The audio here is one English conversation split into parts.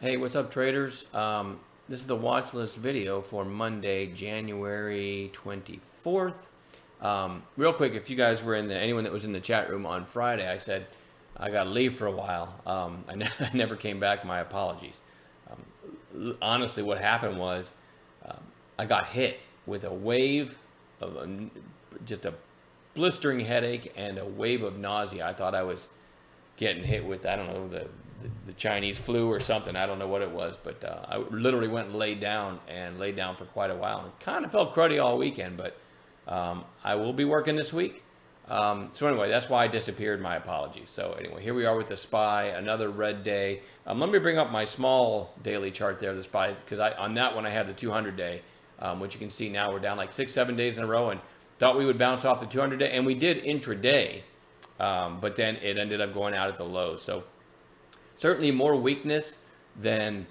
Hey, what's up, traders? This is the watch list video for Monday, January 24th. Real quick, if you guys were anyone that was in the chat room on Friday, I said I got to leave for a while. I never came back. My apologies. Honestly, what happened was I got hit with a wave of just a blistering headache and a wave of nausea. I thought I was getting hit with, I don't know, the Chinese flu or something. I don't know what it was, but I literally went and laid down for quite a while and kind of felt cruddy all weekend, but I will be working this week. So anyway, that's why I disappeared. My apologies. So anyway, here we are with the SPY, another red day. Let me bring up my small daily chart there, the SPY, because on that one I had the 200 day, which you can see now we're down like 6-7 days in a row and thought we would bounce off the 200 day, and we did intraday. But then it ended up going out at the lows. So certainly more weakness than,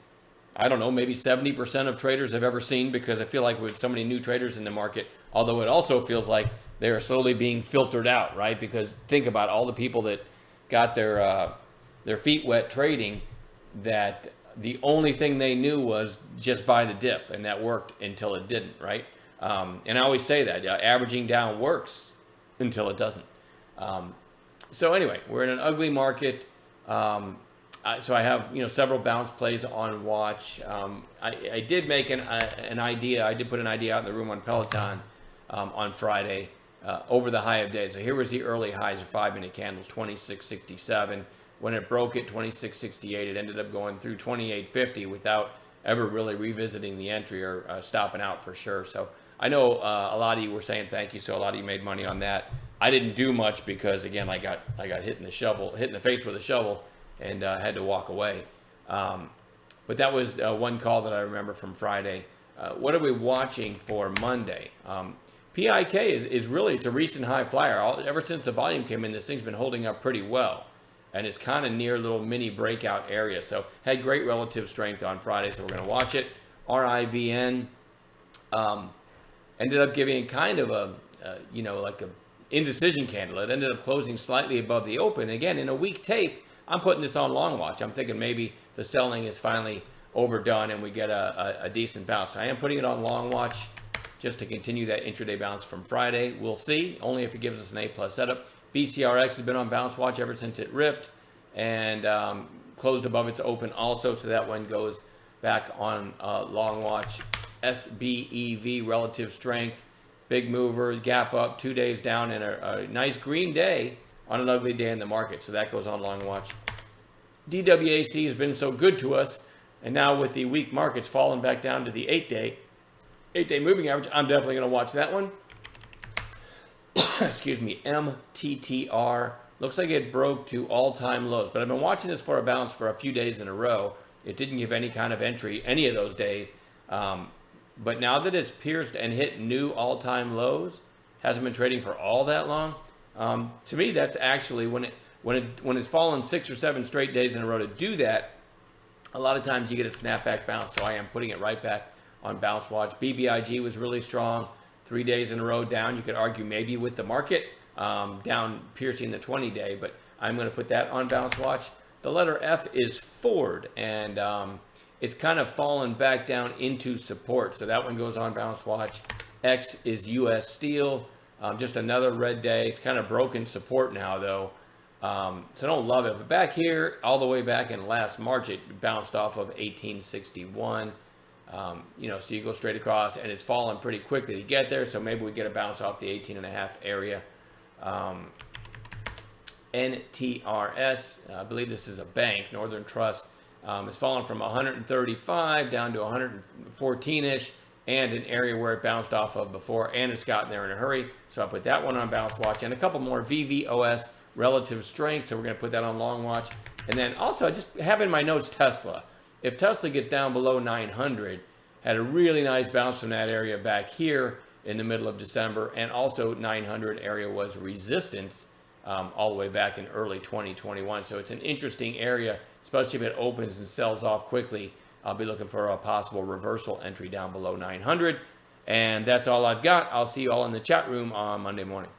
I don't know, maybe 70% of traders have ever seen, because I feel like with so many new traders in the market, although it also feels like they are slowly being filtered out, right? Because think about all the people that got their feet wet trading, that the only thing they knew was just buy the dip, and that worked until it didn't, right? And I always say that averaging down works until it doesn't. So anyway, we're in an ugly market. So I have several bounce plays on watch. I did make an idea. I did put an idea out in the room on Peloton on Friday over the high of day. So here was the early highs of 5-minute candles, 26.67. When it broke at 26.68, it ended up going through 28.50 without ever really revisiting the entry or stopping out for sure. So I know a lot of you were saying thank you. So a lot of you made money on that. I didn't do much because, again, I got hit in the face with a shovel, and had to walk away. But that was one call that I remember from Friday. What are we watching for Monday? PIK is really, it's a recent high flyer. Ever since the volume came in, this thing's been holding up pretty well, and it's kind of near a little mini breakout area. So had great relative strength on Friday, so we're going to watch it. RIVN ended up giving kind of a like a indecision candle. It ended up closing slightly above the open. Again, in a weak tape, I'm putting this on long watch. I'm thinking maybe the selling is finally overdone and we get a decent bounce. I am putting it on long watch just to continue that intraday bounce from Friday. We'll see, only if it gives us an A+ setup. BCRX has been on bounce watch ever since it ripped, and closed above its open also, so that one goes back on long watch. SBEV, relative strength, big mover, gap up, 2 days down, and a nice green day on an ugly day in the market. So that goes on long watch. DWAC has been so good to us, and now with the weak markets falling back down to the 8-day moving average, I'm definitely going to watch that one. Excuse me. MTTR looks like it broke to all-time lows, but I've been watching this for a bounce for a few days in a row. It didn't give any kind of entry any of those days. But now that it's pierced and hit new all-time lows, hasn't been trading for all that long. To me, that's actually when it's fallen 6 or 7 straight days in a row to do that. A lot of times you get a snapback bounce, so I am putting it right back on bounce watch. BBIG was really strong, 3 days in a row down. You could argue maybe with the market down piercing the 20-day, but I'm going to put that on bounce watch. The letter F is Ford, and it's kind of fallen back down into support, so that one goes on bounce watch. X is US Steel, just another red day. It's kind of broken support now, though, so I don't love it. But back here, all the way back in last March, it bounced off of 1861. So you go straight across, and it's fallen pretty quickly to get there, so maybe we get a bounce off the 18.5 area. NTRS, I believe this is a bank, Northern Trust. It's fallen from 135 down to 114-ish, and an area where it bounced off of before, and it's gotten there in a hurry. So I put that one on bounce watch, and a couple more. VVOS, relative strength, so we're going to put that on long watch. And then also, I just have in my notes Tesla. If Tesla gets down below 900, had a really nice bounce from that area back here in the middle of December, and also 900 area was resistance all the way back in early 2021. So it's an interesting area, especially if it opens and sells off quickly. I'll be looking for a possible reversal entry down below 900. And that's all I've got. I'll see you all in the chat room on Monday morning.